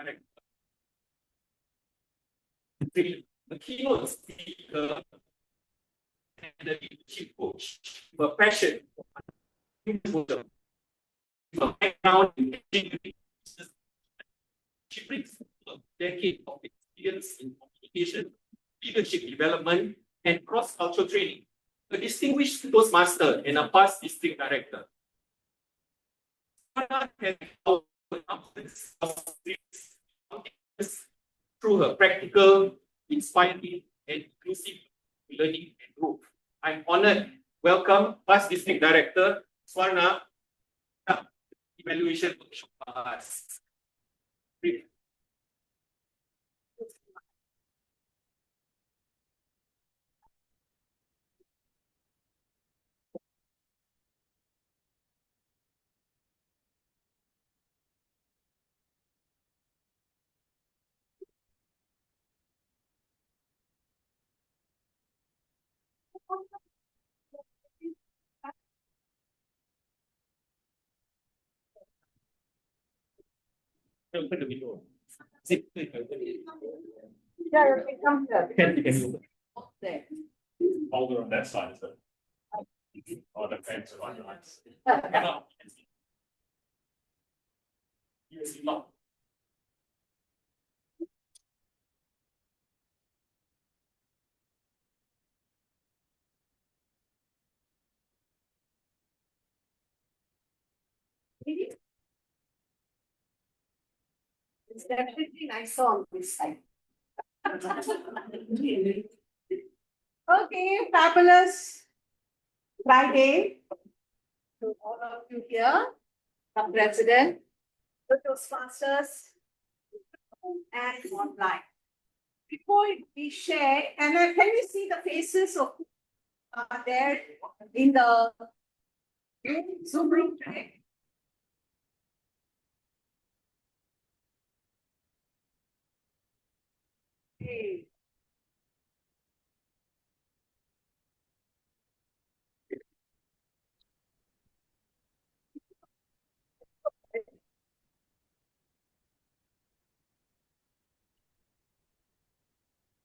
Director, the keynote speaker, and the leadership coach with a passion for entrepreneurship, with a background in engineering. She brings a decade of experience in communication, leadership development, and cross-cultural training. A distinguished Toastmaster and a past district director. Swarna has through her practical, inspiring, and inclusive learning and growth. I'm honored. Welcome, past district director Swarna. Evaluation workshop for us. Open the window. Zip. Yeah, it comes there. There. Hold it on that side, is it? Oh, the fence are on your hands. Yes, you know. It's definitely nicer on this side. Okay, fabulous Friday to all of you here, the president, the Toastmasters, and online. Before we share, and can you see the faces of there in the Zoom room today? Okay.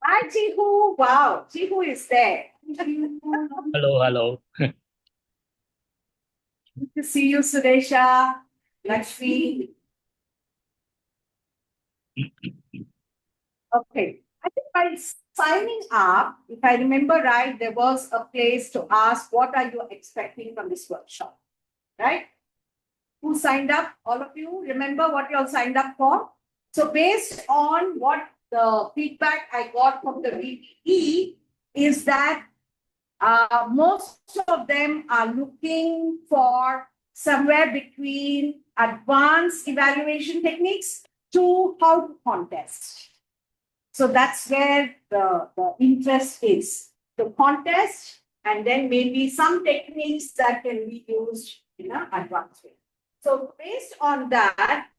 Hi, Chihu. Wow, Chihu is there. Hello, hello. Good to see you, Suresha, Lakshmi. Okay. I think by signing up, if I remember right, there was a place to ask, what are you expecting from this workshop? Right? Who signed up? All of you remember what you all signed up for? So based on what the feedback I got from the VPE is that most of them are looking for somewhere between advanced evaluation techniques to how to contest. So that's where the interest is. The contest and then maybe some techniques that can be used in an advanced way. So based on that,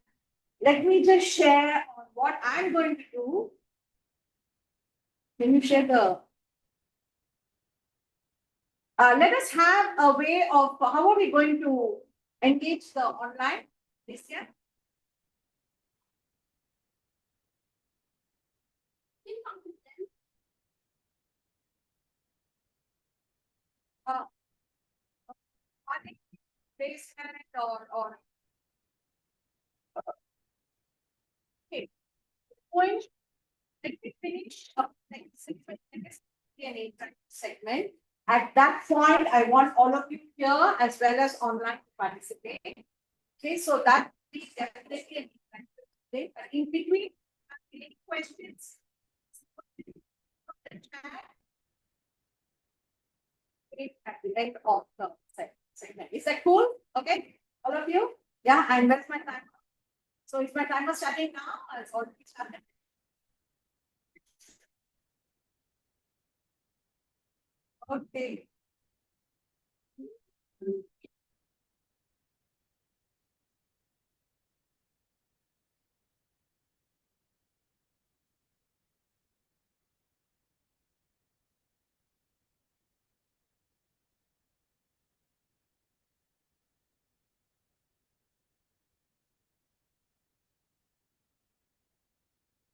let me just share on what I'm going to do. Can you share the... let us have a way of how are we going to engage the online this year? I think basement or okay. Point. Let me finish up next segment. At that point, I want all of you here as well as online to participate. Okay, so that is definitely an event. But in between, any questions? At the end of the segment. Is that cool? Okay, all of you? Yeah, and that's my timer. So is my timer starting now? It's already started. Okay.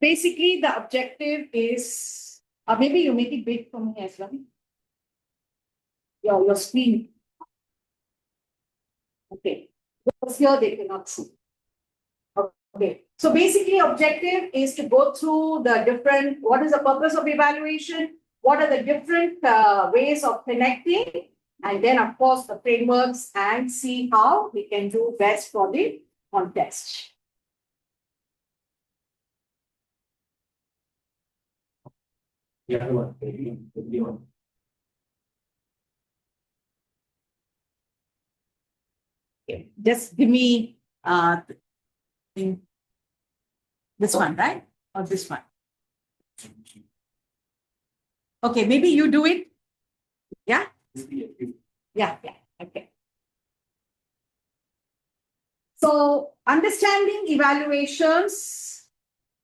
basically the objective is, maybe you make it big for me as well. Your screen. Okay. Because here they cannot see. Okay. So basically objective is to go through the different, what is the purpose of evaluation? What are the different ways of connecting? And then of course the frameworks and see how we can do best for the contest. The other one, the one. Okay. Just give me this one, right? Or this one. Okay, maybe you do it. Yeah? Yeah, okay. So understanding evaluations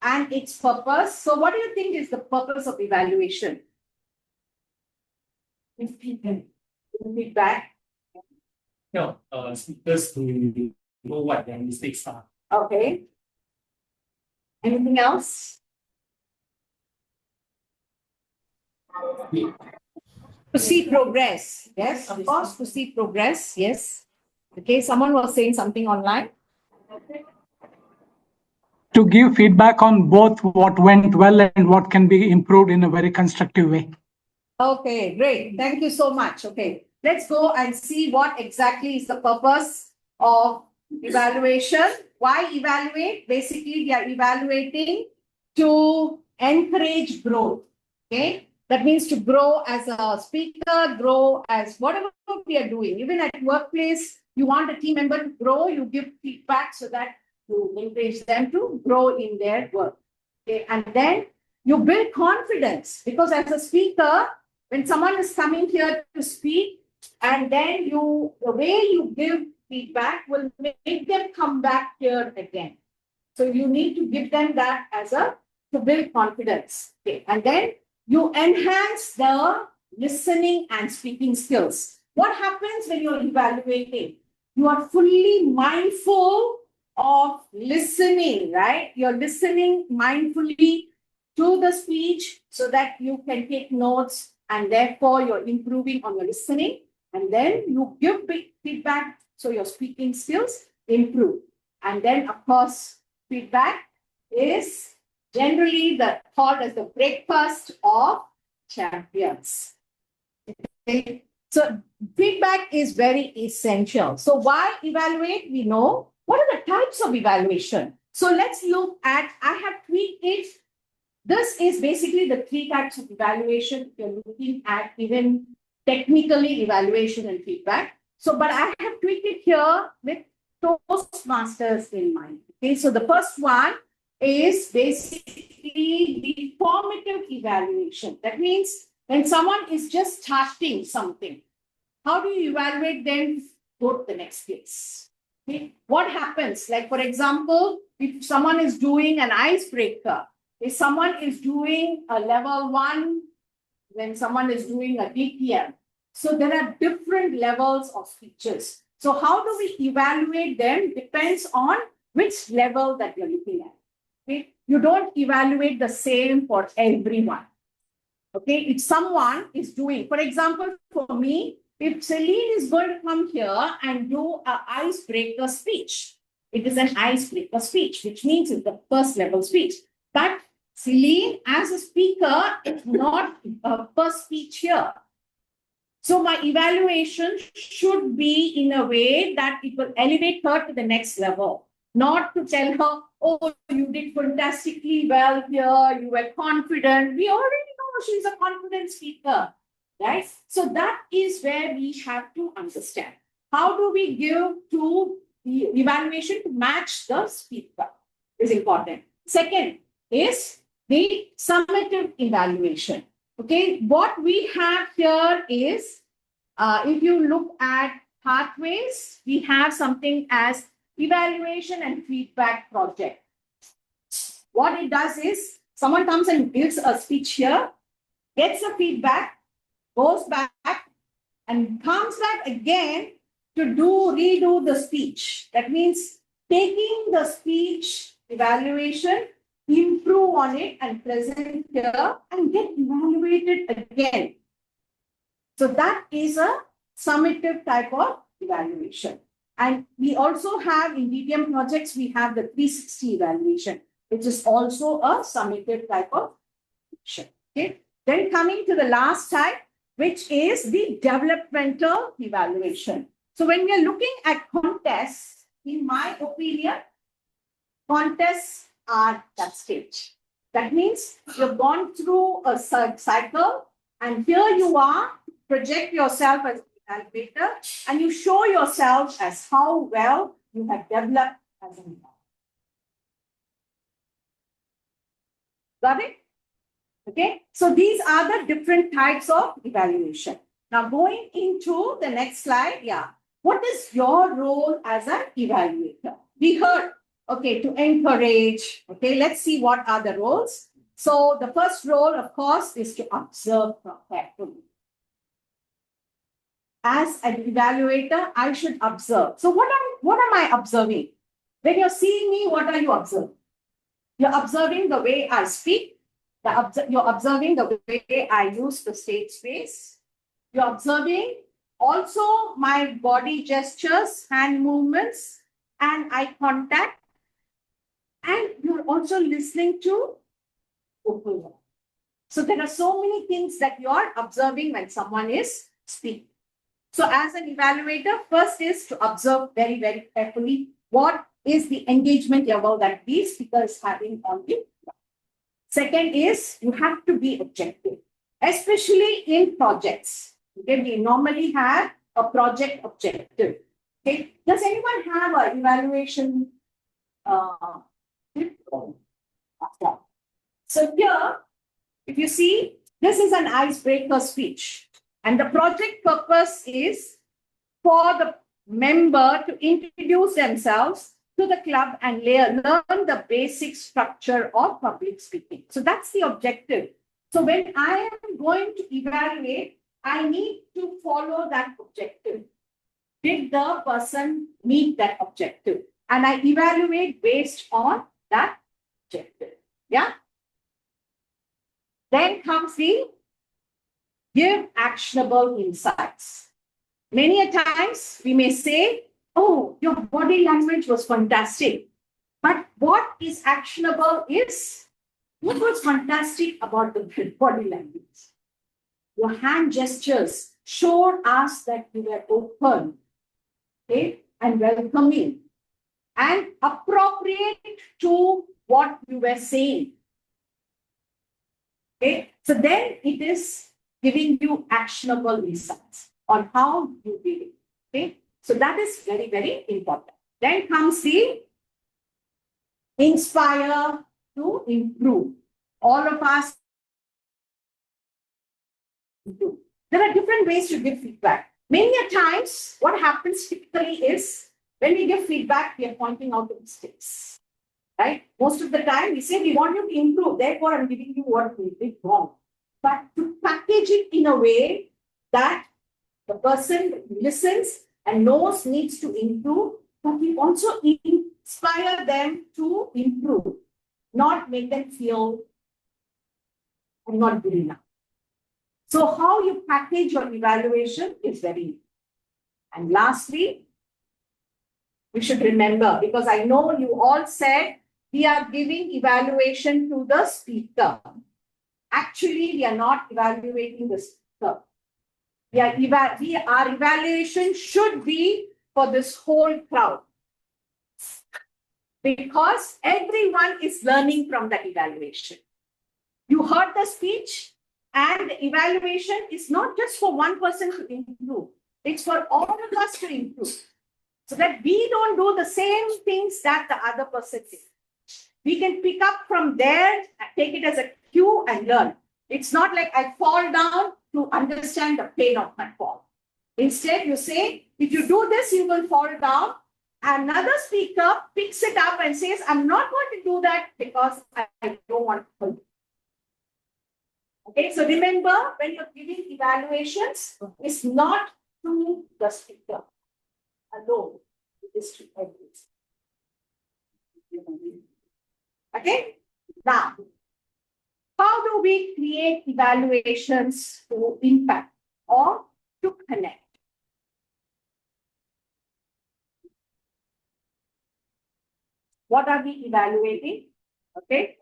and its purpose. So what do you think is the purpose of evaluation? Feedback. No, speakers to know what their mistakes are. Okay. Anything else? To see progress. Yes, of course, to see progress. Yes. Okay, someone was saying something online. To give feedback on both what went well and what can be improved in a very constructive way. Okay, great. Thank you so much. Okay, let's go and see what exactly is the purpose of evaluation. Why evaluate? Basically, we are evaluating to encourage growth. Okay, that means to grow as a speaker, grow as whatever we are doing. Even at workplace, you want a team member to grow, you give feedback so that you encourage them to grow in their work. Okay, and then you build confidence because as a speaker, when someone is coming here to speak, and then the way you give feedback will make them come back here again. So you need to give them that to build confidence. Okay. And then you enhance the listening and speaking skills. What happens when you're evaluating? You are fully mindful of listening, right? You're listening mindfully to the speech so that you can take notes and therefore you're improving on your listening. And then you give feedback so your speaking skills improve. And then, of course, feedback is generally called as the breakfast of champions. Okay. So feedback is very essential. So why evaluate? We know. What are the types of evaluation? So let's look at, I have tweaked it. This is basically the 3 types of evaluation. You're looking at even technically evaluation and feedback. So, but I have tweaked it here with Toastmasters in mind. Okay, so the first one is basically the formative evaluation. That means when someone is just starting something, how do you evaluate them to go to the next place? Okay, what happens? Like, for example, if someone is doing an icebreaker, if someone is doing a level 1, when someone is doing a DPM. So there are different levels of speeches. So how do we evaluate them depends on which level that you're looking at. Okay? You don't evaluate the same for everyone. Okay, if someone is doing, for example, for me, if Celine is going to come here and do an icebreaker speech, it is an icebreaker speech, which means it's the first level speech. But Celine, as a speaker, is not a first speech here. So my evaluation should be in a way that it will elevate her to the next level, not to tell her, oh, you did fantastically well here, you were confident. We already know she's a confident speaker, right? So that is where we have to understand. How do we give to the evaluation to match the speaker is important. Second is the summative evaluation. Okay, what we have here is, if you look at pathways, we have something as evaluation and feedback project. What it does is, someone comes and gives a speech here, gets a feedback, goes back, and comes back again to redo the speech. That means taking the speech evaluation improve on it and present here and get evaluated again. So that is a summative type of evaluation. And we also have in DTM projects, we have the 360 evaluation, which is also a summative type of evaluation. Okay. Then coming to the last type, which is the developmental evaluation. So when we are looking at contests, in my opinion, contests are that stage. That means you've gone through a cycle, and here you are, project yourself as an evaluator, and you show yourself as how well you have developed as an evaluator. Got it? Okay, so these are the different types of evaluation. Now going into the next slide, yeah. What is your role as an evaluator? We heard, okay, to encourage. Okay, let's see what are the roles. So the first role, of course, is to observe carefully. As an evaluator, I should observe. So what am I observing? When you're seeing me, what are you observing? You're observing the way I speak. You're observing the way I use the stage space. You're observing also my body gestures, hand movements, and eye contact. And you're also listening to vocal work. So there are so many things that you're observing when someone is speaking. So as an evaluator, first is to observe very, very carefully what is the engagement level that these speakers having on the ground. Second is you have to be objective, especially in projects. Okay, we normally have a project objective. Okay, does anyone have an evaluation? So here, if you see, this is an icebreaker speech, and the project purpose is for the member to introduce themselves to the club and learn the basic structure of public speaking. So that's the objective. So when I am going to evaluate, I need to follow that objective. Did the person meet that objective? And I evaluate based on that objective. Yeah. Then comes the give actionable insights. Many a times we may say, oh, your body language was fantastic. But what is actionable is, what was fantastic about the body language? Your hand gestures showed us that you were open, okay, and welcoming and appropriate to what you were saying. Okay, so then it is giving you actionable insights on how you did it. Okay, so that is very, very important. Then comes the inspire to improve. All of us do. There are different ways to give feedback. Many a times, what happens typically is when we give feedback, we are pointing out the mistakes. Right? Most of the time, we say we want you to improve. Therefore, I'm giving you what we did wrong. But to package it in a way that the person listens and knows needs to improve, but we also inspire them to improve, not make them feel I'm not good enough. So how you package your evaluation is very important. And lastly, we should remember, because I know you all said we are giving evaluation to the speaker. Actually, we are not evaluating the speaker. Our evaluation should be for this whole crowd. Because everyone is learning from that evaluation. You heard the speech, and the evaluation is not just for one person to improve. It's for all of us to improve. So that we don't do the same things that the other person did. We can pick up from there, take it as a cue and learn. It's not like I fall down to understand the pain of my fall. Instead, you say, if you do this, you will fall down. Another speaker picks it up and says, I'm not going to do that because I don't want to hurt you. Okay, so remember, when you're giving evaluations, it's not to the speaker alone. It is to everyone. Okay, Now, how do we create evaluations to impact or to connect? What are we evaluating? Okay.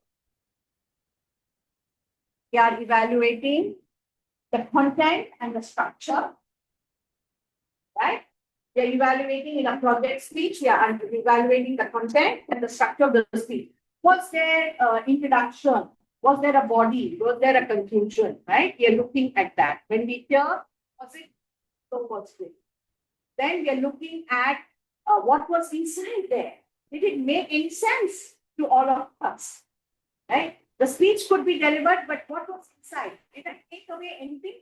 We are evaluating the content and the structure, right? We are evaluating in a project speech, we are evaluating the content and the structure of the speech. Was there introduction? Was there a body? Was there a conclusion, right? We are looking at that. When we hear, was it so much good? Then we are looking at what was inside there. Did it make any sense to all of us, right? The speech could be delivered, but what was inside? Did I take away anything?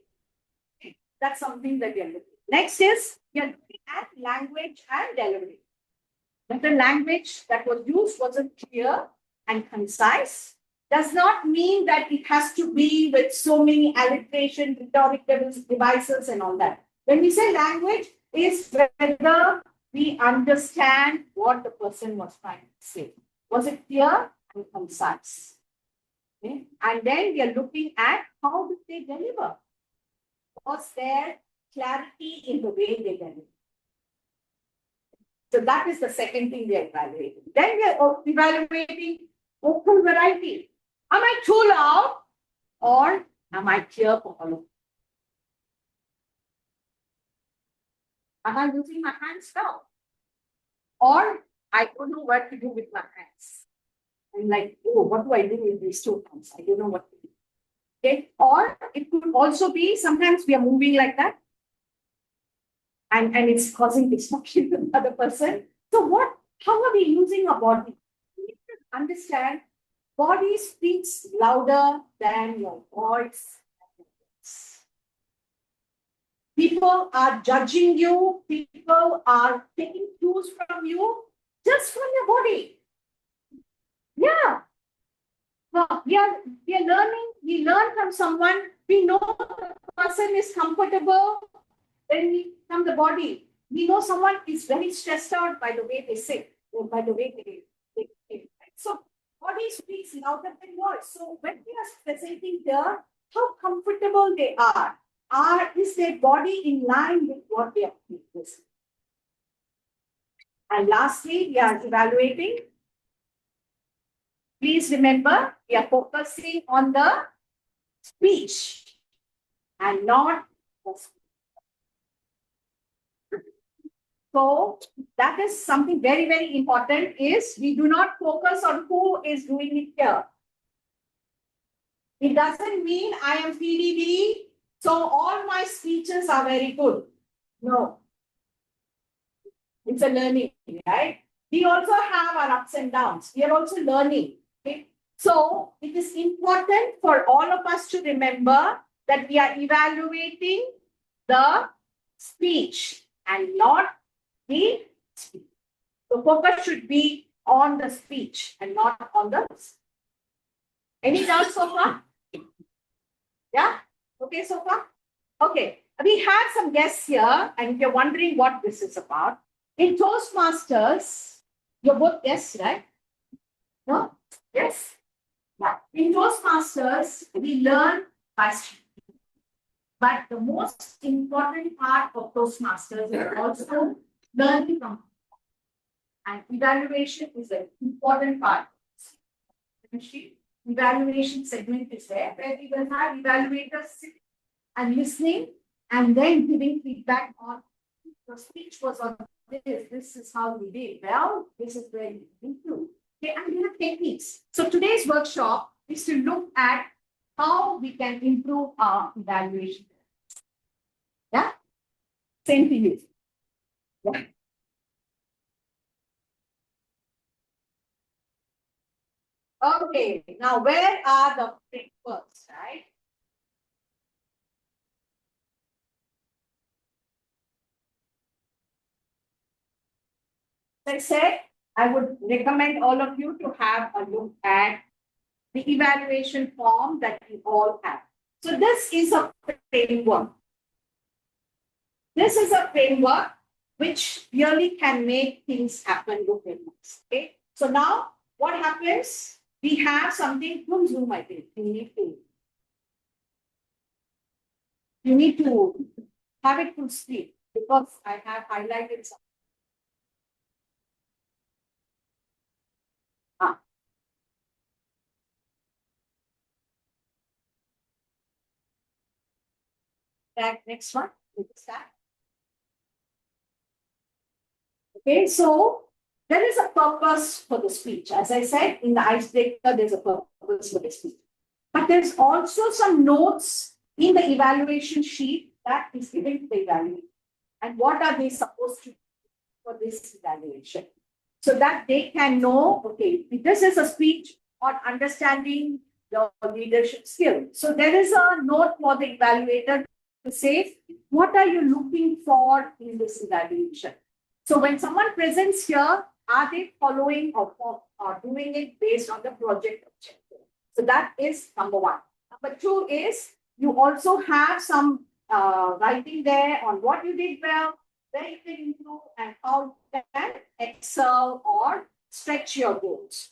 Okay. That's something that we are looking at. Next is, we are looking at language and delivery. But the language that was used wasn't clear and concise. Does not mean that it has to be with so many alliteration, rhetorical devices and all that. When we say language, is whether we understand what the person was trying to say. Was it clear and concise? Okay. And then we are looking at how did they deliver? Was there clarity in the way they deliver? So that is the second thing we are evaluating. Then we are evaluating vocal variety. Am I too loud or am I clear for all of you? Am I using my hands now? Or I don't know what to do with my hands. I'm like, oh, what do I do with these two hands? I don't know what to do. Okay. Or it could also be sometimes we are moving like that. And it's causing disruption to the other person. So how are we using our body? You need to understand body speaks louder than your voice. People are judging you. People are taking cues from you just from your body. Yeah. Well, we are learning. We learn from someone. We know the person is comfortable. Then from the body, we know someone is very stressed out by the way they sit, or by the way they so body speaks louder than voice. So when we are presenting here, how comfortable they are. Is their body in line with what they are doing? And lastly, we are evaluating. Please remember, we are focusing on the speech and not the speech. So that is something very, very important is we do not focus on who is doing it here. It doesn't mean I am PDD, so all my speeches are very good. No. It's a learning, right? We also have our ups and downs. We are also learning. Okay? So it is important for all of us to remember that we are evaluating the speech and not the speech. The focus should be on the speech and not on the speech. Any doubts so far? Yeah? Okay so far? Okay. We have some guests here, and if you're wondering what this is about, in Toastmasters, you're both guests, right? No? Yes? Yeah. In Toastmasters, we learn by speaking. But the most important part of Toastmasters is also learning from. And evaluation is an important part. Evaluation segment is there, where we will have evaluators sitting and listening and then giving feedback on your speech was on this is how we did. Well, this is where you improve. Okay, and we have techniques. So today's workshop is to look at how we can improve our evaluation. Yeah? Same to you. Yeah. Okay, now where are the frameworks, right? As I said, I would recommend all of you to have a look at the evaluation form that you all have. So this is a framework. This is a framework which really can make things happen. Okay. So now what happens? we have something from Zoom, I think. You need to have it full screen because I have highlighted some. Next one. Okay, so there is a purpose for the speech. As I said, in the icebreaker, there's a purpose for the speech. But there's also some notes in the evaluation sheet that is given to the evaluator. And what are they supposed to do for this evaluation? So that they can know, okay, this is a speech on understanding the leadership skill. So there is a note for the evaluator to say, what are you looking for in this evaluation? So when someone presents here, are they following or doing it based on the project objective? So that is number one. Number two is you also have some writing there on what you did well, where you can improve, and how you can excel or stretch your goals.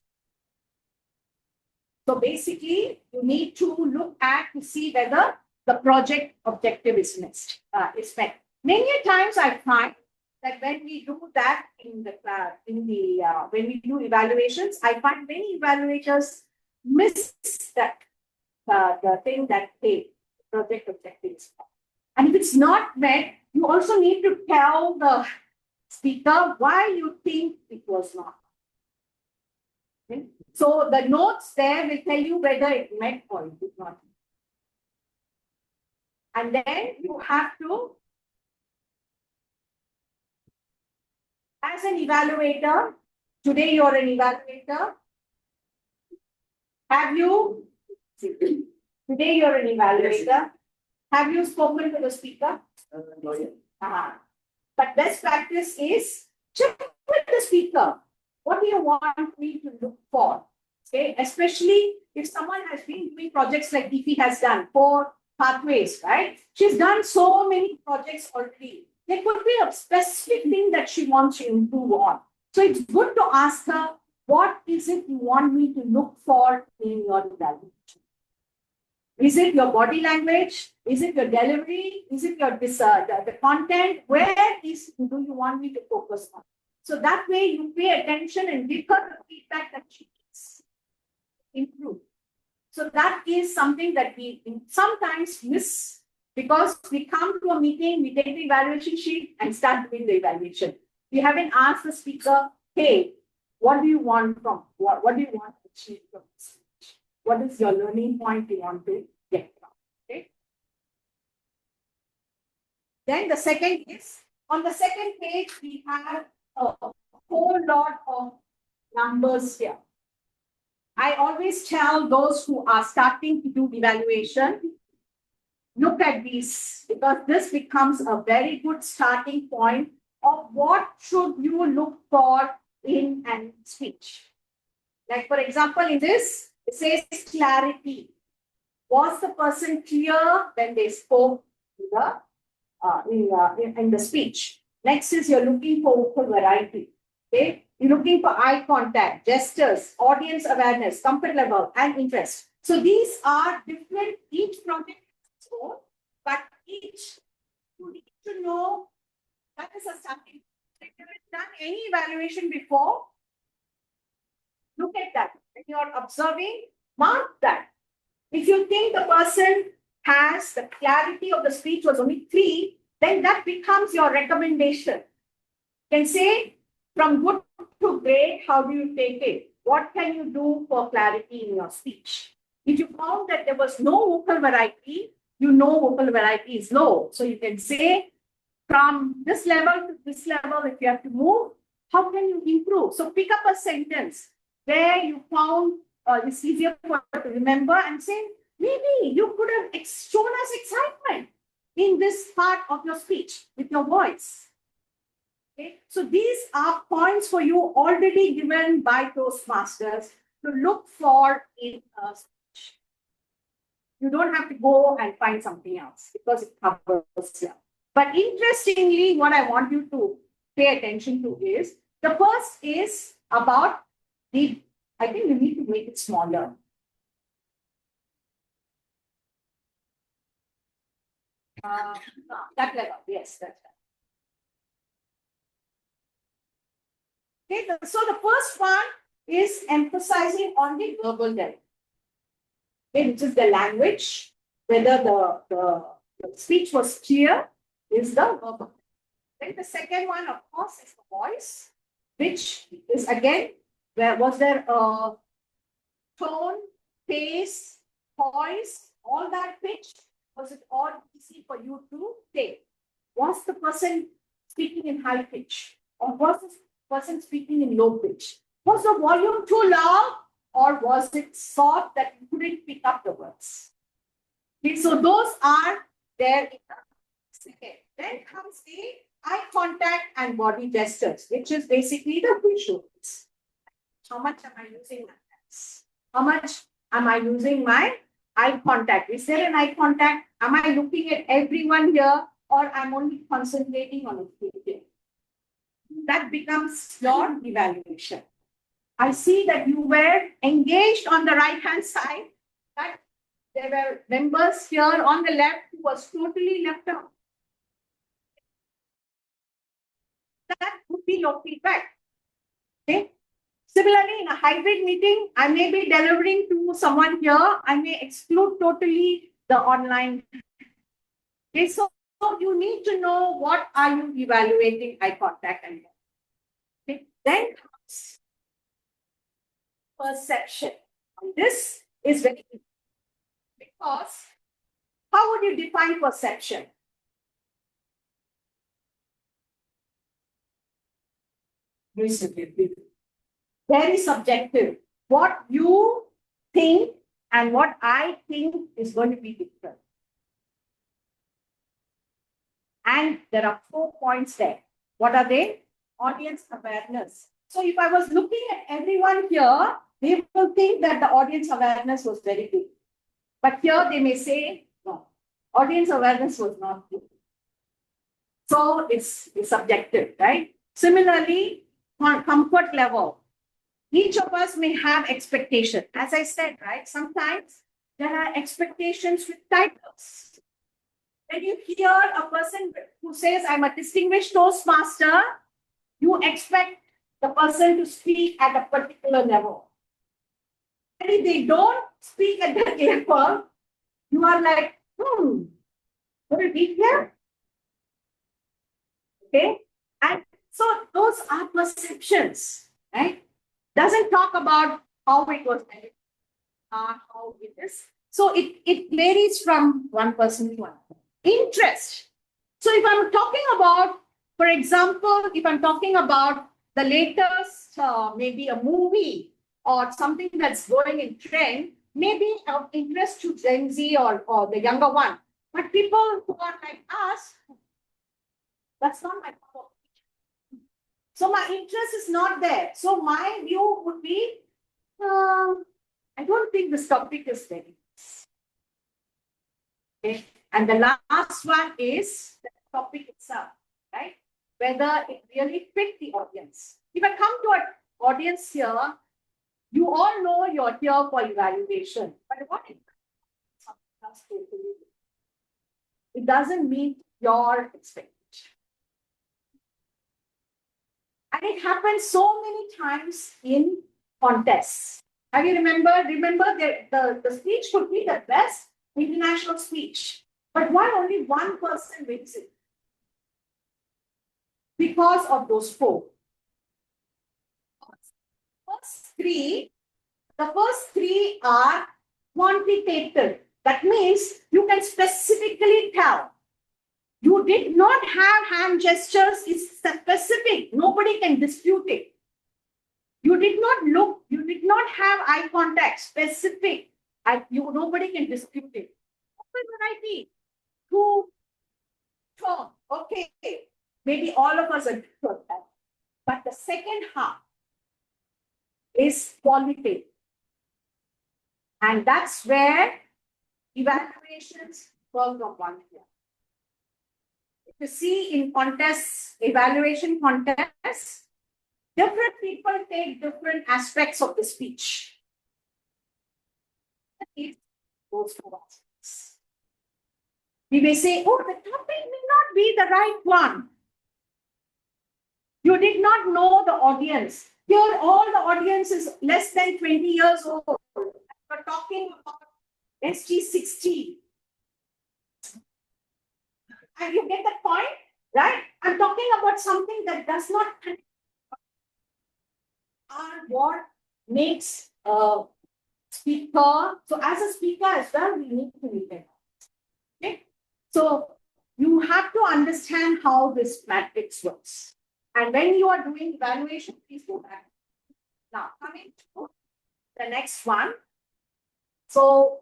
So basically, you need to look at to see whether the project objective is met. Many times I find that when we do that when we do evaluations, I find many evaluators miss that the thing that the project objective is. And if it's not met, you also need to tell the speaker why you think it was not. Okay? So the notes there will tell you whether it met or it did not. And then you have to, as an evaluator, today you're an evaluator. Today you're an evaluator. Have you spoken to the speaker? But best practice is check with the speaker. What do you want me to look for? Okay, especially if someone has been doing projects like DP has done for pathways, right? She's done so many projects already. There could be a specific thing that she wants to improve on. So it's good to ask her, what is it you want me to look for in your evaluation? Is it your body language? Is it your delivery? Is it your the content? Where do you want me to focus on? So that way you pay attention and give her the feedback that she needs. Improve. So that is something that we sometimes miss because we come to a meeting, we take the evaluation sheet and start doing the evaluation. We haven't asked the speaker, hey, what do you want from, what do you want to achieve from this? What is your learning point you want to get from? Okay. Then the second is, on the second page, we have a whole lot of numbers here. I always tell those who are starting to do evaluation, look at these because this becomes a very good starting point of what should you look for in a speech. Like for example, in this, it says clarity. Was the person clear when they spoke in the speech? Next is you're looking for vocal variety. Okay, you're looking for eye contact, gestures, audience awareness, comfort level, and interest. So these are different. Each project is own, but each you need to know that is a starting. If you haven't done any evaluation before, look at that. When you're observing, mark that. If you think the person has the clarity of the speech was only 3, then that becomes your recommendation. You can say from good to great, how do you take it? What can you do for clarity in your speech? If you found that there was no vocal variety, you know vocal variety is low. So you can say from this level to this level, if you have to move, how can you improve? So pick up a sentence where you found it's easier for you to remember and say, maybe you could have shown us excitement in this part of your speech with your voice. Okay, so these are points for you already given by Toastmasters to look for in a speech. You don't have to go and find something else because it covers here. But interestingly, what I want you to pay attention to is the first is about the I think we need to make it smaller. That level, yes, that's right. Okay, so the first one is emphasizing on the verbal level, okay, which is the language, whether the speech was clear, is the verbal. Then the second one, of course, is the voice, which is again, was there a tone, pace, poise, all that pitch? Was it all easy for you to take? Was the person speaking in high pitch? Or was the person speaking in low pitch? Was the volume too loud? Or was it soft that you couldn't pick up the words? Okay, so those are there in the second. Then comes the eye contact and body gestures, which is basically the visuals. How much am I using my hands? How much am I using my eye contact? Is there an eye contact? Am I looking at everyone here, or I'm only concentrating on a few? That becomes your evaluation. I see that you were engaged on the right-hand side, but there were members here on the left who was totally left out. That would be your feedback. Okay. Similarly, in a hybrid meeting, I may be delivering to someone here. I may exclude totally the online. Okay, so you need to know what are you evaluating eye contact and okay. Then comes perception. And this is very important because how would you define perception? Very subjective. Very subjective. What you think and what I think is going to be different. And there are 4 points there. What are they? Audience awareness. So if I was looking at everyone here, they will think that the audience awareness was very good. But here they may say, no, audience awareness was not good. So it's subjective, right? Similarly, on comfort level, each of us may have expectations. As I said, right, sometimes there are expectations with titles. When you hear a person who says, I'm a distinguished Toastmaster, you expect the person to speak at a particular level. And if they don't speak at that level, you are like, would it be here? Okay. And so those are perceptions, right? Doesn't talk about how it was, how it is. So it varies from one person to another. Interest. So if I'm talking about, for example, if I'm talking about the latest, maybe a movie or something that's going in trend, maybe of interest to Gen Z or the younger one. But people who are like us, that's not my problem. So my interest is not there. So my view would be, I don't think this topic is very nice. Okay. And the last one is the topic itself, right? Whether it really fit the audience. If I come to an audience here, you all know you're here for evaluation. But what if something else totally? It doesn't meet your expectation. And it happens so many times in contests. Have you remember that the speech could be the best international speech, but why only one person wins it? Because of those 4. The first three are quantitative. That means you can specifically tell. You did not have hand gestures, is specific. Nobody can dispute it. You did not look, you did not have eye contact, specific. Nobody can dispute it. Open variety. Two, tone. Okay. Maybe all of us agree on that. But the second half is qualitative. And that's where evaluations come from one here. If you see in contests, evaluation contests, Different people take different aspects of the speech. It goes for us. We may say, oh, the topic may not be the right one. You did not know the audience. Here, all the audience is less than 20 years old. We're talking about SG60. And you get that point, right? I'm talking about something that does not are what makes a speaker. So as a speaker as well, we need to be there. Okay. So you have to understand how this matrix works. And when you are doing evaluation, please go back. Now, coming to the next one. So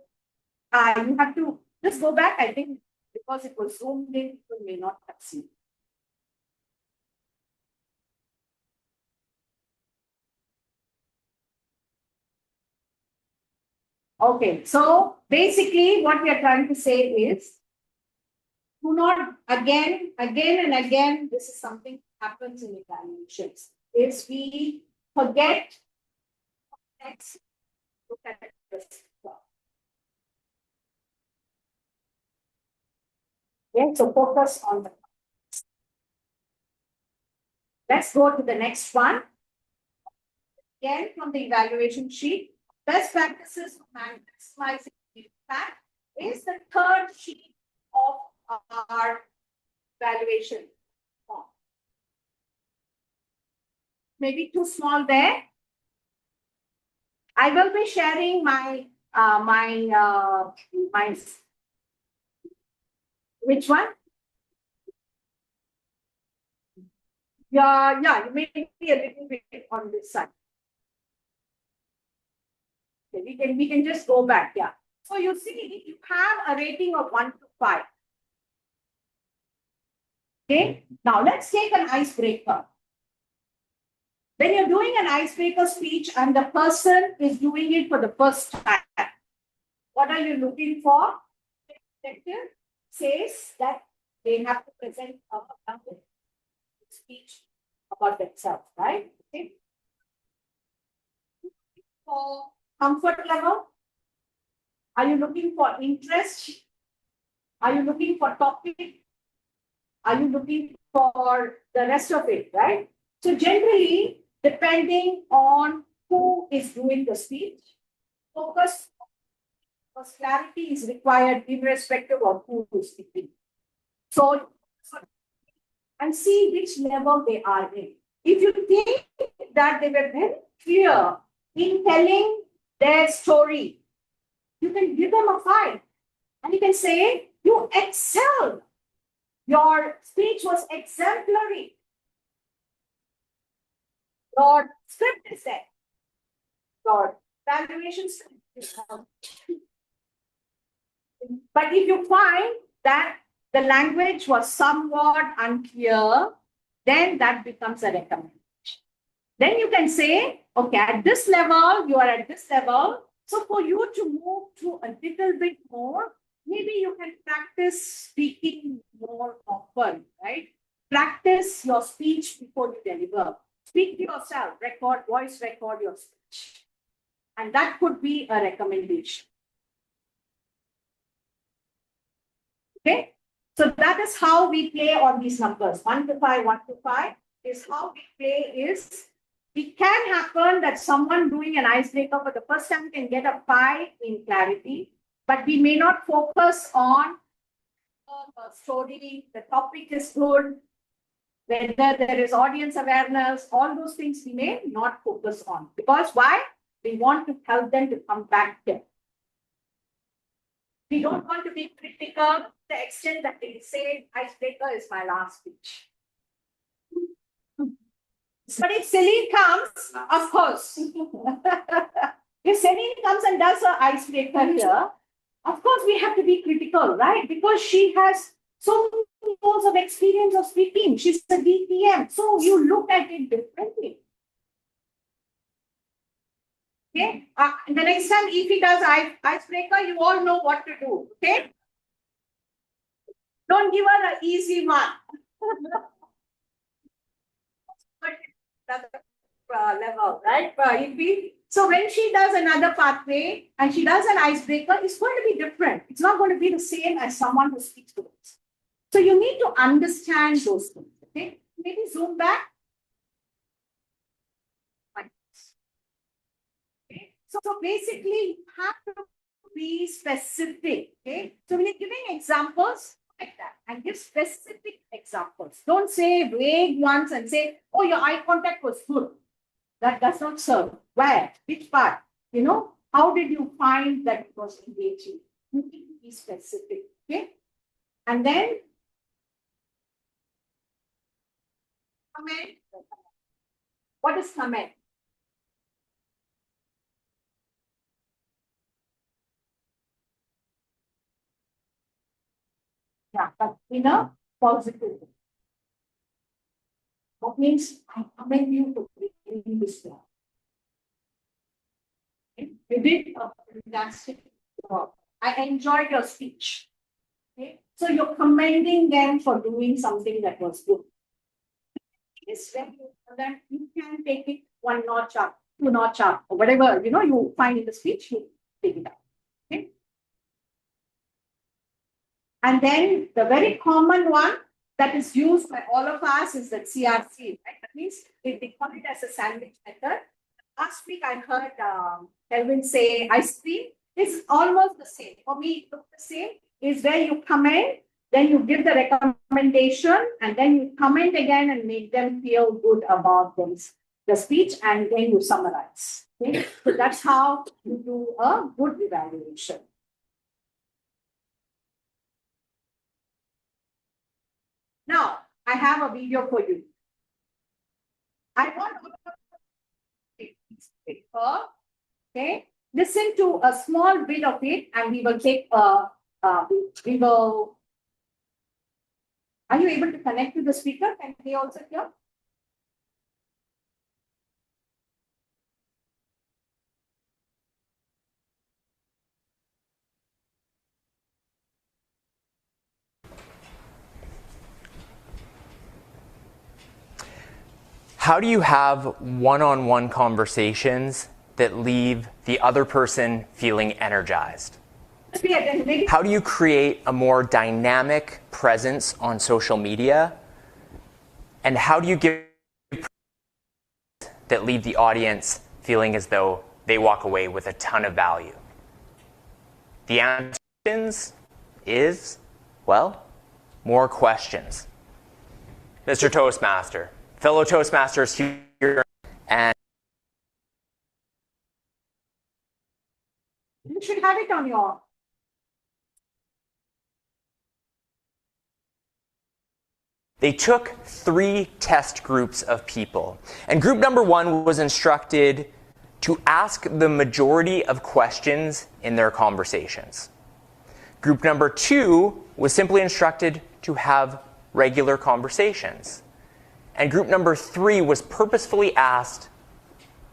you have to just go back, I think, because it was zoomed in, people may not have seen. Okay, so basically what we are trying to say is, do not again and again, this is something that happens in evaluations, is we forget, let's look at this. Okay, so focus on the. Let's go to the next one. Again, from the evaluation sheet, best practices for maximizing impact is the third sheet of our evaluation form. Maybe too small there. I will be sharing my which one? Yeah, you may be a little bit on this side. Okay, we can just go back. Yeah. So you see, you have a rating of 1 to 5. Okay. Now let's take an icebreaker. When you're doing an icebreaker speech and the person is doing it for the first time, what are you looking for? The executive says that they have to present a speech about themselves, right? Okay. For comfort level, are you looking for interest? Are you looking for topic? Are you looking for the rest of it, right? So generally, depending on who is doing the speech, focus, because clarity is required irrespective of who is speaking. So, and see which level they are in. If you think that they were very clear in telling their story, you can give them a 5. And you can say, you excelled. Your speech was exemplary. Your script is there. Your valuation script is there. But if you find that the language was somewhat unclear, then that becomes a recommendation. Then you can say, okay, at this level, you are at this level. So for you to move to a little bit more, maybe you can practice speaking more often, right? Practice your speech before you deliver. Speak to yourself, voice record your speech. And that could be a recommendation. Okay, so that is how we play on these numbers. 1 to 5, 1 to 5 is how we play. Is it can happen that someone doing an icebreaker for the first time can get a 5 in clarity, but we may not focus on the story, the topic is good, whether there is audience awareness, all those things we may not focus on. Because why? We want to help them to come back here. We don't want to be critical to the extent that they say icebreaker is my last speech. But if Celine comes, of course. If Celine comes and does her icebreaker here, of course we have to be critical, right? Because she has so many years of experience of speaking. She's a DPM. So you look at it differently. Okay. The next time if he does icebreaker, you all know what to do. Okay. Don't give her an easy one. level, right? So when she does another pathway and she does an icebreaker, it's going to be different. It's not going to be the same as someone who speaks to us. So you need to understand those things. Okay, maybe zoom back. Okay, so basically you have to be specific. Okay, so when you're giving examples like that and give specific examples, don't say vague ones and say, oh, your eye contact was good. That does not serve. Where? Which part? You know, how did you find that it was engaging? You need to be specific. Okay, and then comment. What is comment? Yeah, but in a positive way. That means I commend you for creating this job. You did a fantastic job. I enjoyed your speech. Okay, so you're commending them for doing something that was good. It's when then you can take it 1 notch up, 2 notch up, or whatever you find in the speech, you take it up. Okay. And then the very common one that is used by all of us is that CRC, right? That means they call it as a sandwich method. Last week I heard Kelvin say ice cream. It's almost the same. For me, it looks the same. Is where you comment, then you give the recommendation, and then you comment again and make them feel good about the speech, and then you summarize. Okay? So that's how you do a good evaluation. Now, I have a video for you. I want to paper. Okay, listen to a small bit of it, and we will take we will. Are you able to connect to the speaker? Can they also hear? How do you have one-on-one conversations that leave the other person feeling energized? How do you create a more dynamic presence on social media? And how do you give that leave the audience feeling as though they walk away with a ton of value? The answer is, well, more questions. Mr. Toastmaster, fellow Toastmasters here, and you should have it on your. They took 3 test groups of people. And group number 1 was instructed to ask the majority of questions in their conversations. Group number 2 was simply instructed to have regular conversations. And group number 3 was purposefully asked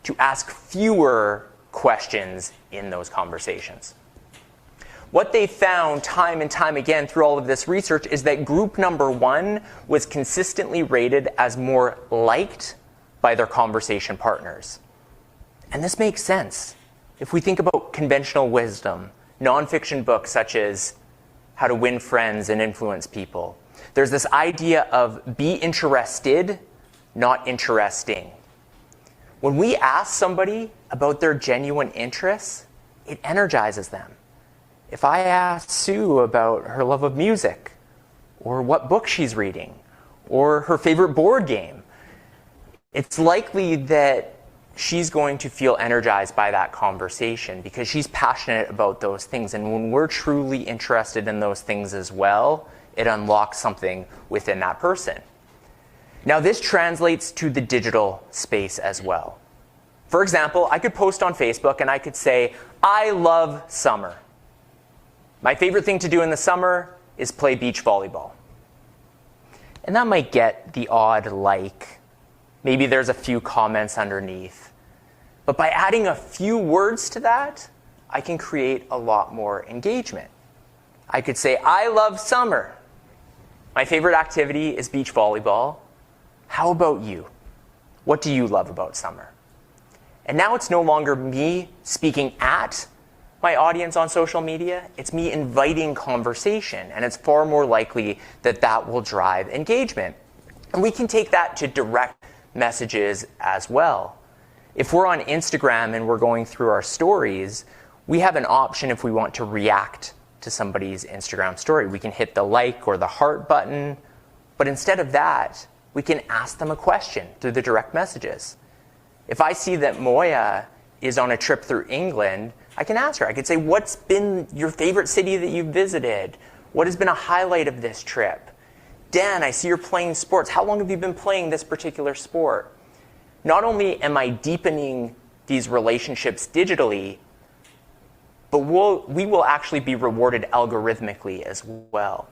to ask fewer questions in those conversations. What they found time and time again through all of this research is that group number 1 was consistently rated as more liked by their conversation partners. And this makes sense. If we think about conventional wisdom, nonfiction books such as How to Win Friends and Influence People, there's this idea of be interested, not interesting. When we ask somebody about their genuine interests, it energizes them. If I ask Sue about her love of music, or what book she's reading, or her favorite board game, it's likely that she's going to feel energized by that conversation because she's passionate about those things. And when we're truly interested in those things as well, it unlocks something within that person. Now, this translates to the digital space as well. For example, I could post on Facebook and I could say, I love summer. My favorite thing to do in the summer is play beach volleyball. And that might get the odd like. Maybe there's a few comments underneath. But by adding a few words to that, I can create a lot more engagement. I could say, I love summer. My favorite activity is beach volleyball. How about you? what do you love about summer? And now it's no longer me speaking at my audience on social media, it's me inviting conversation, and it's far more likely that that will drive engagement. And we can take that to direct messages as well. If we're on Instagram and we're going through our stories, we have an option if we want to react to somebody's Instagram story. We can hit the like or the heart button, but instead of that, we can ask them a question through the direct messages. If I see that Moya is on a trip through England, I can ask her. I could say, what's been your favorite city that you've visited? What has been a highlight of this trip? Dan, I see you're playing sports. How long have you been playing this particular sport? Not only am I deepening these relationships digitally, but we will actually be rewarded algorithmically as well.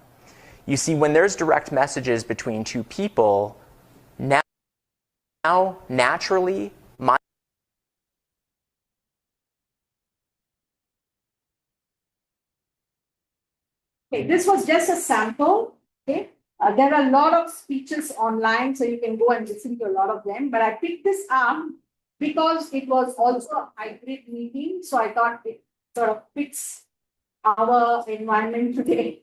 You see, when there's direct messages between two people, now naturally, Okay, this was just a sample. Okay, there are a lot of speeches online, so you can go and listen to a lot of them. But I picked this up because it was also a hybrid meeting, so I thought it sort of fits our environment today.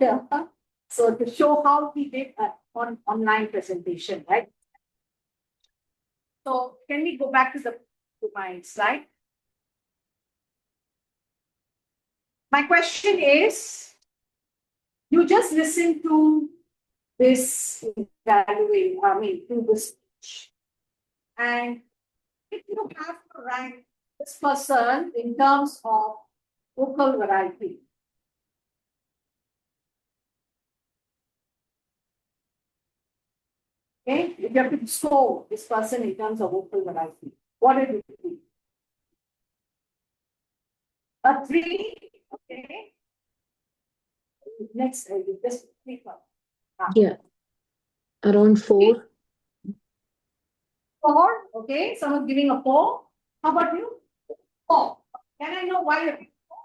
So to show how we did an online presentation, right? So can we go back to my slide? My question is, you just listen to this to this speech. And if you have to rank this person in terms of vocal variety, okay, if you have to score this person in terms of vocal variety, what would it be? A 3, okay. Next, just click on. Yeah, around 4. 4, okay. Someone's giving a 4. How about you? 4. Can I know why you're giving 4?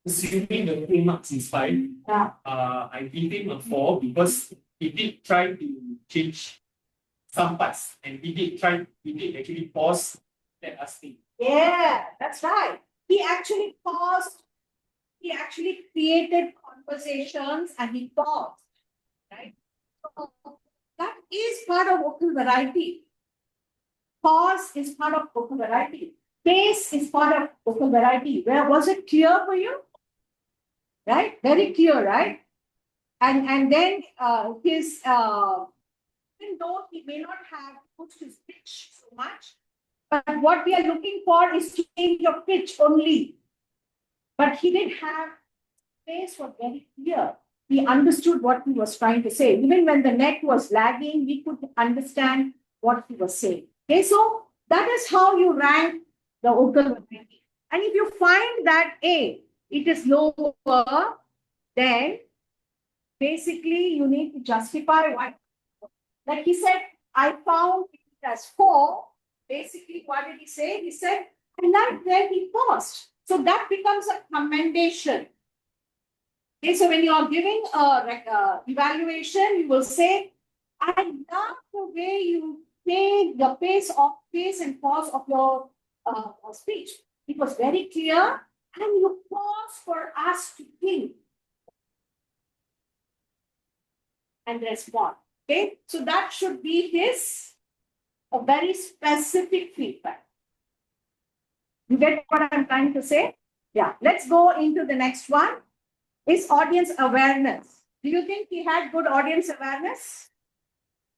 Assuming the full marks is 5, Yeah. I give him a 4 because he did try to change some parts, and he did actually pause, let us think. Yeah, that's right. He actually paused. He actually created conversations and he paused, right? So that is part of vocal variety. Pause is part of vocal variety. Pace is part of vocal variety. Where was it clear for you? Right? Very clear, right? And then his even though he may not have pushed his pitch so much, but what we are looking for is to change your pitch only. But he did have face was very clear. He understood what he was trying to say. Even when the net was lagging, we could understand what he was saying. Okay, so that is how you rank the vocal variety. And if you find that it is lower, then basically you need to justify why. Like he said, I found it as 4. Basically, what did he say? He said, I like where he paused. So that becomes a commendation. Okay, so when you are giving a evaluation, you will say, I love the way you made the pace and pause of your speech. It was very clear, and you pause for us to think and respond. Okay, so that should be a very specific feedback. You get what I'm trying to say? Yeah, let's go into the next one. Is audience awareness. Do you think he had good audience awareness?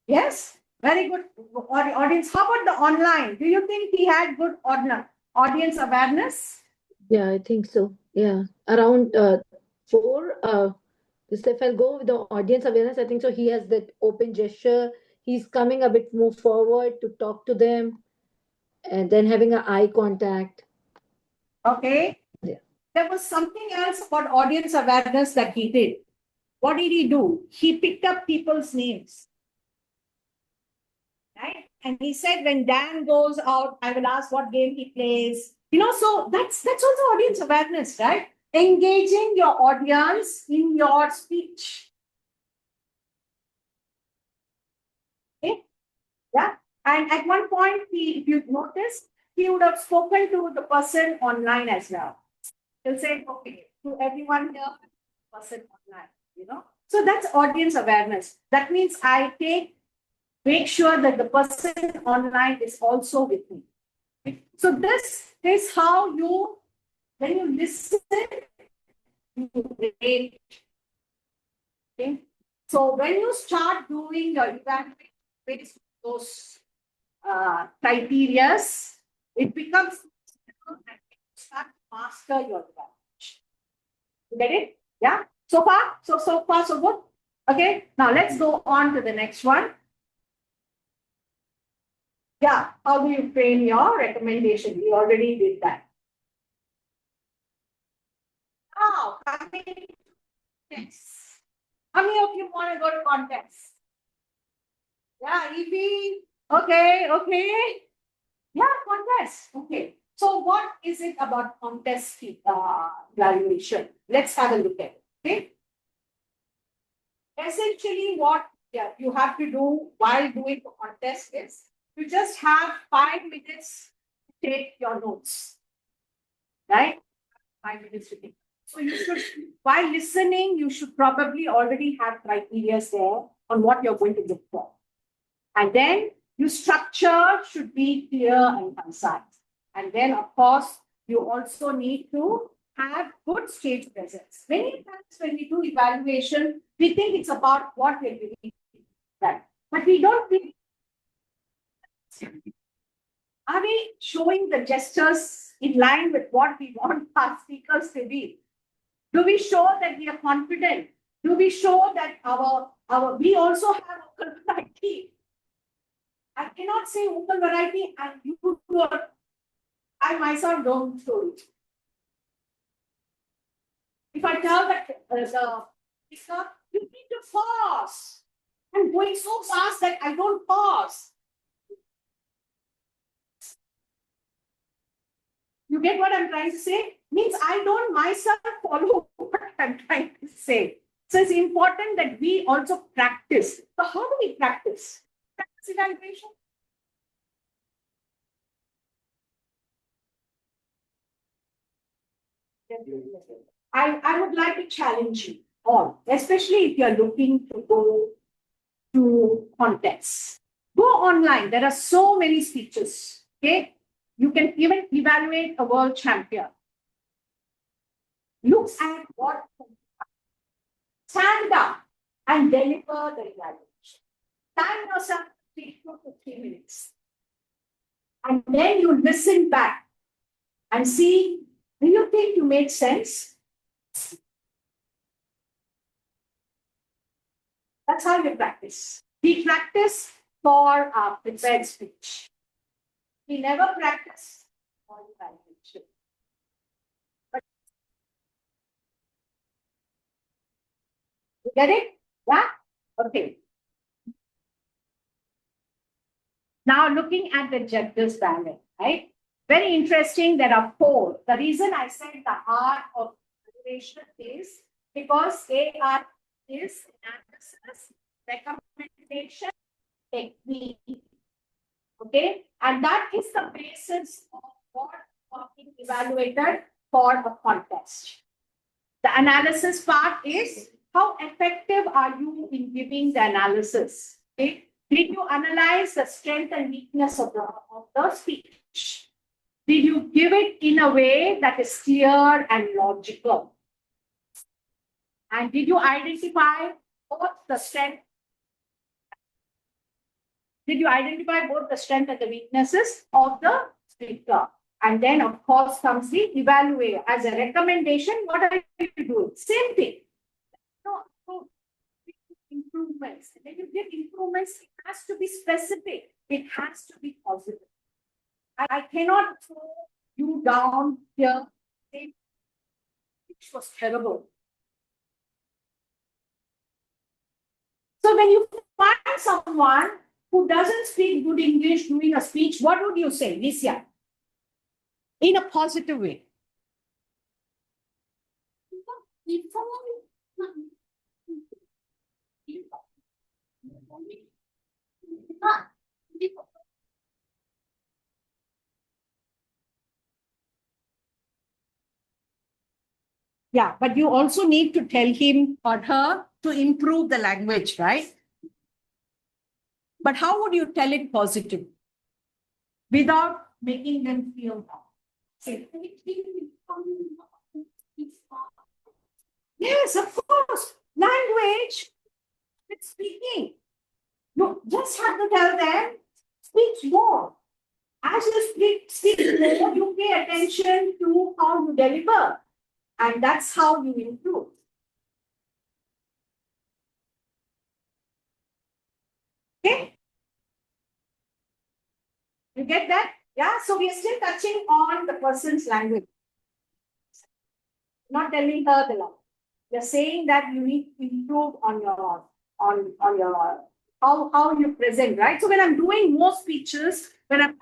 Yes, very good audience. How about the online? Do you think he had good audience awareness? Yeah, I think so. Yeah, around 4. If I'll go with the audience awareness, I think so. He has that open gesture. He's coming a bit more forward to talk to them, and then having an eye contact. Okay. Yeah. There was something else about audience awareness that he did. What did he do? He picked up people's names. Right? And he said, when Dan goes out, I will ask what game he plays. So that's also audience awareness, right? Engaging your audience in your speech. Okay? Yeah. And at one point, if you notice, he would have spoken to the person online as well. He'll say, okay, to everyone here, person online, So that's audience awareness. That means I make sure that the person online is also with me. So this is how when you listen, you rate. Okay. So when you start doing your evaluation based on those criteria, it becomes and you start to master your evaluation. You get it? Yeah. So far, so far, so good. Okay. Now let's go on to the next one. Yeah. How do you frame your recommendation? We already did that. Now, coming to next. How many of you want to go to contest? Yeah, Evie. Okay. Yeah, contest. Okay. So what is it about contest evaluation? Let's have a look at it. Okay. Essentially, what you have to do while doing the contest is you just have 5 minutes to take your notes. Right? 5 minutes to take. So you should, while listening, you should probably already have criteria there on what you're going to look for. And then your structure should be clear and concise. And then, of course, you also need to have good stage presence. Many times when we do evaluation, we think it's about what we're giving, right? But we don't think. Are we showing the gestures in line with what we want our speakers to be? Do we show that we are confident? Do we show that we also have vocal variety? I cannot say vocal variety and you do I myself don't show it. If I tell that the speaker, you need to pause. I'm going so fast that I don't pause. You get what I'm trying to say? Means I don't myself follow what I'm trying to say. So it's important that we also practice. So how do we practice? Practice evaluation. I would like to challenge you all, especially if you're looking to go to contests. Go online. There are so many speeches. Okay. You can even evaluate a world champion. Look at what stand up and deliver the evaluation. Time yourself 3 to 3 minutes. And then you listen back and see, do you think you made sense? That's how we practice. We practice for our prepared speech. We never practice for evaluation. You get it? Yeah? Okay. Now looking at the judges panel, right? Very interesting. There are 4. The reason I said the art of evaluation is because they are analysis, recommendation, technique. Okay, and that is the basis of what being evaluated for a contest. The analysis part is how effective are you in giving the analysis? Okay? Did you analyze the strength and weakness of the speech? Did you give it in a way that is clear and logical? And did you identify both the strength? Did you identify both the strength and the weaknesses of the speaker? And then, of course, comes the evaluator. As a recommendation, what are you doing? Same thing. So improvements. When you give improvements, it has to be specific. It has to be positive. I cannot throw you down here, say, which was terrible. So when you find someone who doesn't speak good English doing a speech, what would you say, Nisya? In a positive way. Yeah, but you also need to tell him or her to improve the language, right? But how would you tell it positive without making them feel bad? Say, yes, of course. Language, it's speaking. You just have to tell them, speak more. As you speak more, you pay attention to how you deliver. And that's how you improve. Okay? You get that? Yeah, so we are still touching on the person's language. Not telling her the language. You're saying that you need to improve on your how you present, right? So when I'm doing more speeches, when I'm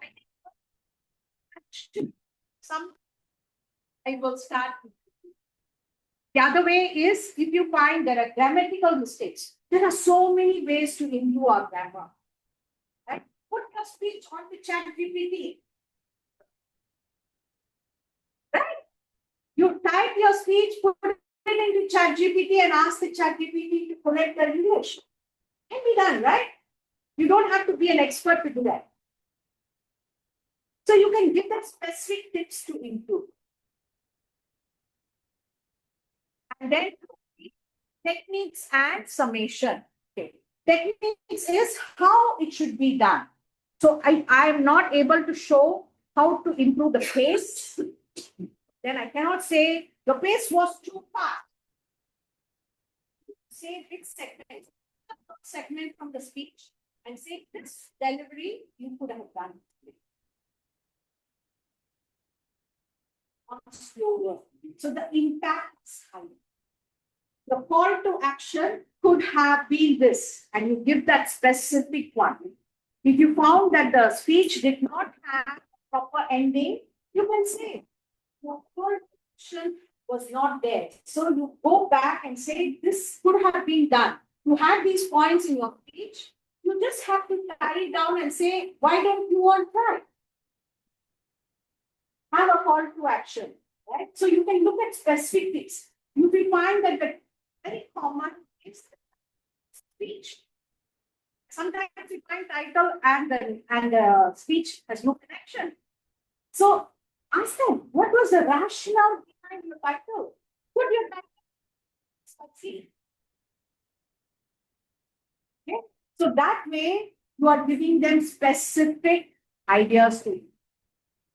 some I will start. The other way is if you find there are grammatical mistakes, there are so many ways to improve our grammar. Right? Put your speech on the chat GPT. Right? You type your speech, put it into chat GPT and ask the chat GPT to correct the English. Can be done, right? You don't have to be an expert to do that. So you can give them specific tips to improve. And then techniques and summation. Okay. Techniques is how it should be done. So I am not able to show how to improve the pace. Then I cannot say the pace was too fast. Say big segment from the speech and say this delivery you could have done. Slower. So the impact is high. The call to action could have been this, and you give that specific one. If you found that the speech did not have a proper ending, you can say, your call to action was not there. So you go back and say, this could have been done. You have these points in your speech. You just have to carry down and say, why don't you want that? Have a call to action, right? So you can look at specific things. You will find that the very common is speech. Sometimes you find title and the speech has no connection. So ask them, what was the rationale behind your title? Put your title. See. Okay. So that way you are giving them specific ideas to you.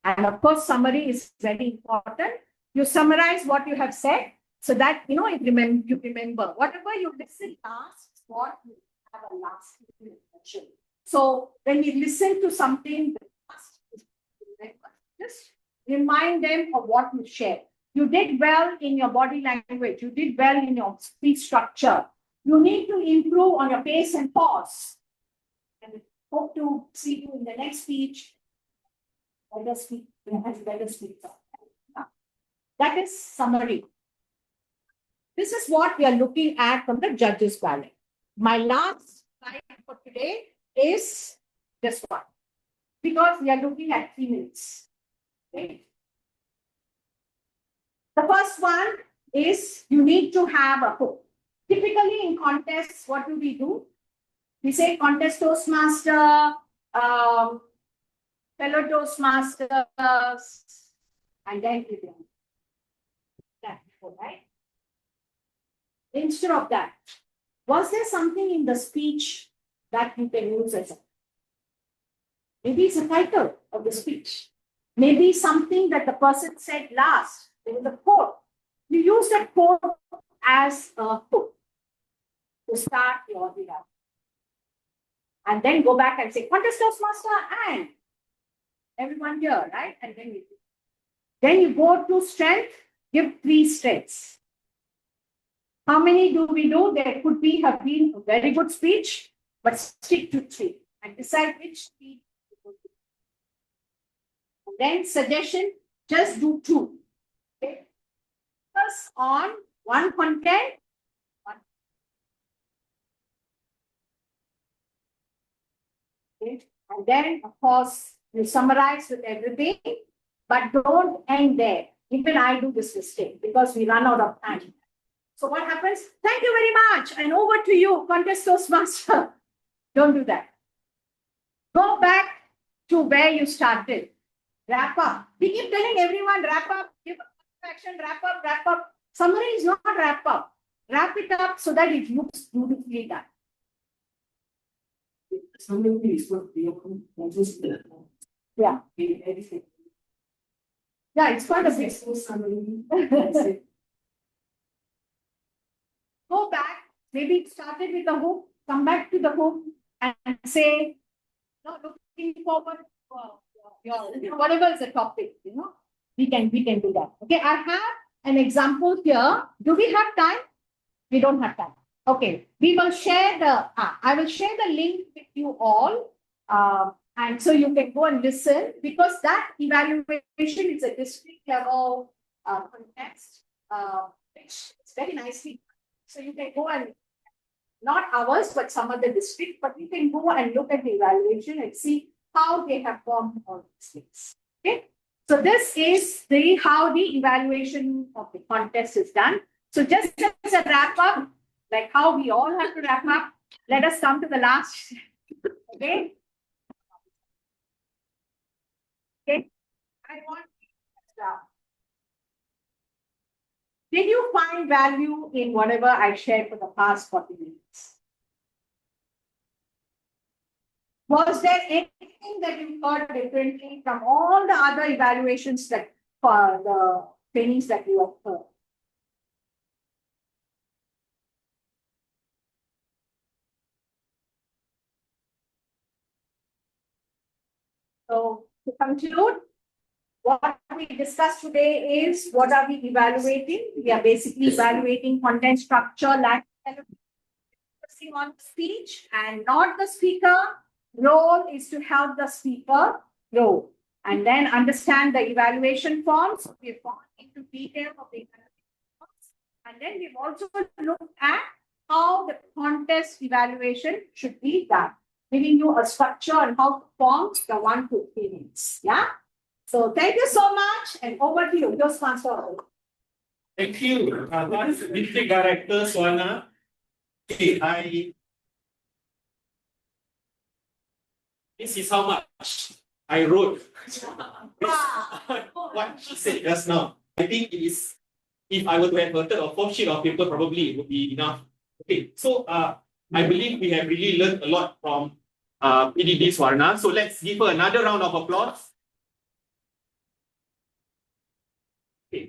And of course, summary is very important. You summarize what you have said so that you remember whatever you listen last, what you have a last impression. So when you listen to something, just remind them of what you shared. You did well in your body language. You did well in your speech structure. You need to improve on your pace and pause. And hope to see you in the next speech. Better speak. That is summary. This is what we are looking at from the judges' ballot. My last slide for today is this one, because we are looking at 3 minutes. Okay. The first one is you need to have a hook. Typically in contests, what do? We say contest Toastmaster, fellow Toastmasters, and then that, right? Instead of that, was there something in the speech that you can use as a? Maybe it's a title of the speech. Maybe something that the person said last. There was a quote. You use that quote as a hook to start your dialogue. And then go back and say, contest Toastmaster and everyone here, right? And then you go to strength, give 3 strengths. How many do we do? There could have been a very good speech, but stick to 3 and decide which speech. And then suggestion, just do 2. Okay. Focus on one content. Okay. And then, of course, you summarize with everything, but don't end there. Even I do this mistake because we run out of time. So what happens? Thank you very much. And over to you, contest Toastmaster. Don't do that. Go back to where you started. Wrap up. We keep telling everyone, wrap up, give a action, wrap up, wrap up. Summary is not wrap up. Wrap it up so that it looks beautifully done. Summary is what we Yeah. Yeah, it's quite a big summary. Go back, maybe it started with the hook, come back to the hook and say, no, looking forward for your whatever is the topic, we can do that. Okay, I have an example here. Do we have time? We don't have time. Okay, we will share I will share the link with you all. And so you can go and listen because that evaluation is a district level context, which is very nicely. So you can go and, not ours, but some other district, but you can go and look at the evaluation and see how they have formed all these things. Okay. So this is how the evaluation of the contest is done. So just as a wrap up, like how we all have to wrap up, let us come to the last. Okay. Okay. I want to did you find value in whatever I shared for the past 40 minutes? Was there anything that you heard differently from all the other evaluations that for the trainings that you have heard? So to conclude, what we discussed today is what are we evaluating? We are basically evaluating content structure, language, focusing on speech and not the speaker. Role is to help the speaker grow and then understand the evaluation forms. We've gone into detail of the evaluation forms. And then we've also looked at how the contest evaluation should be done, giving you a structure on how to form the 1 to 3 minutes. Yeah. So thank you so much, and over to you, your sponsor. Thank you, District Director Swarna. Okay, this is how much I wrote. What she said just now. I think it is, if I were to have a third or fourth sheet of paper, probably it would be enough. Okay, so I believe we have really learned a lot from PDD Swarna. So let's give her another round of applause.